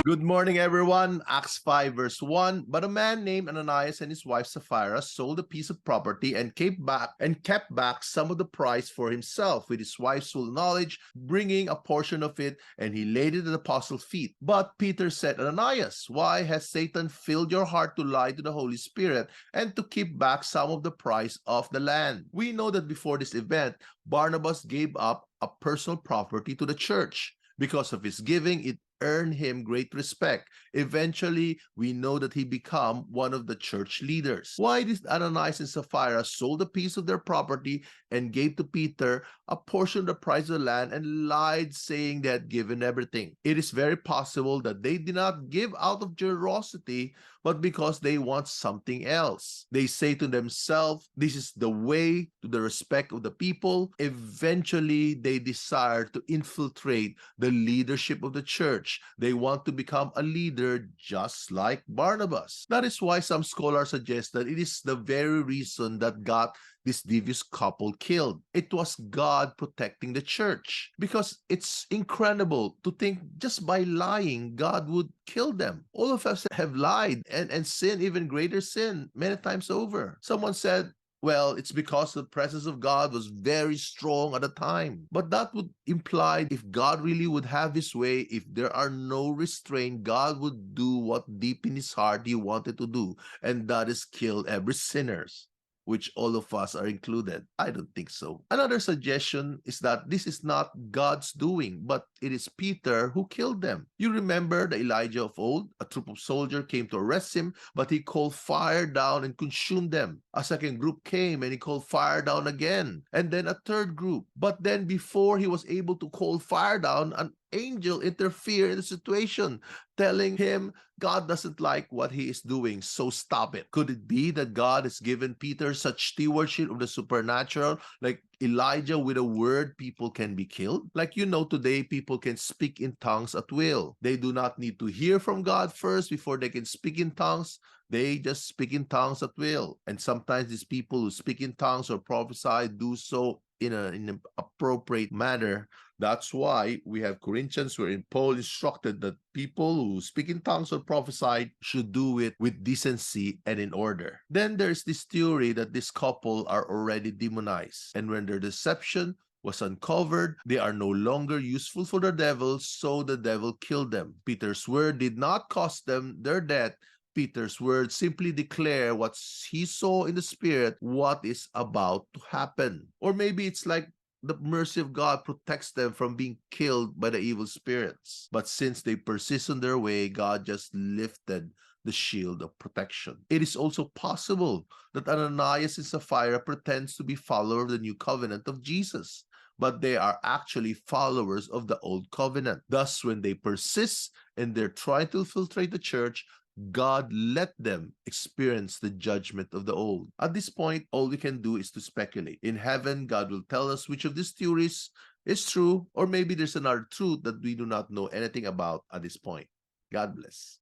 Good morning, everyone. Acts 5 verse 1. But a man named Ananias and his wife Sapphira sold a piece of property and kept back some of the price for himself with his wife's full knowledge, bringing a portion of it, and he laid it at the apostles' feet. But Peter said, Ananias, why has Satan filled your heart to lie to the Holy Spirit and to keep back some of the price of the land? We know that before this event, Barnabas gave up a personal property to the church. Because of his giving, it earned him great respect. Eventually, we know that he became one of the church leaders. Why did Ananias and Sapphira sold a piece of their property and gave to Peter a portion of the price of the land and lied, saying they had given everything? It is very possible that they did not give out of generosity, but because they want something else. They say to themselves, this is the way to the respect of the people. Eventually, they desire to infiltrate the leadership of the church. They want to become a leader just like Barnabas. That is why some scholars suggest that it is the very reason that got this devious couple killed. It was God protecting the church, because it's incredible to think just by lying, God would kill them. All of us have lied and sinned even greater sin many times over. Someone said, well, it's because the presence of God was very strong at the time. But that would imply if God really would have his way, if there are no restraint, God would do what deep in his heart he wanted to do, and that is kill every sinner, which all of us are included. I don't think so. Another suggestion is that this is not God's doing, but it is Peter who killed them. You remember the Elijah of old? A troop of soldiers came to arrest him, but he called fire down and consumed them. A second group came and he called fire down again, and then a third group. But then before he was able to call fire down, an angel interfered in the situation, telling him God doesn't like what he is doing, so stop it. Could it be that God has given Peter such stewardship of the supernatural, like Elijah, with a word people can be killed? Like today people can speak in tongues at will. They do not need to hear from God first before they can speak in tongues. They just speak in tongues at will. And sometimes these people who speak in tongues or prophesy do so in an appropriate manner. That's why we have Corinthians wherein Paul instructed that people who speak in tongues or prophesy should do it with decency and in order. Then there's this theory that this couple are already demonized, and when their deception was uncovered, they are no longer useful for the devil, so the devil killed them. Peter's word did not cost them their death. Peter's words simply declare what he saw in the spirit, what is about to happen. Or maybe it's like the mercy of God protects them from being killed by the evil spirits. But since they persist on their way, God just lifted the shield of protection. It is also possible that Ananias and Sapphira pretends to be followers of the new covenant of Jesus, but they are actually followers of the old covenant. Thus, when they persist and they're trying to infiltrate the church, God let them experience the judgment of the old. At this point, all we can do is to speculate. In heaven, God will tell us which of these theories is true, or maybe there's another truth that we do not know anything about at this point. God bless.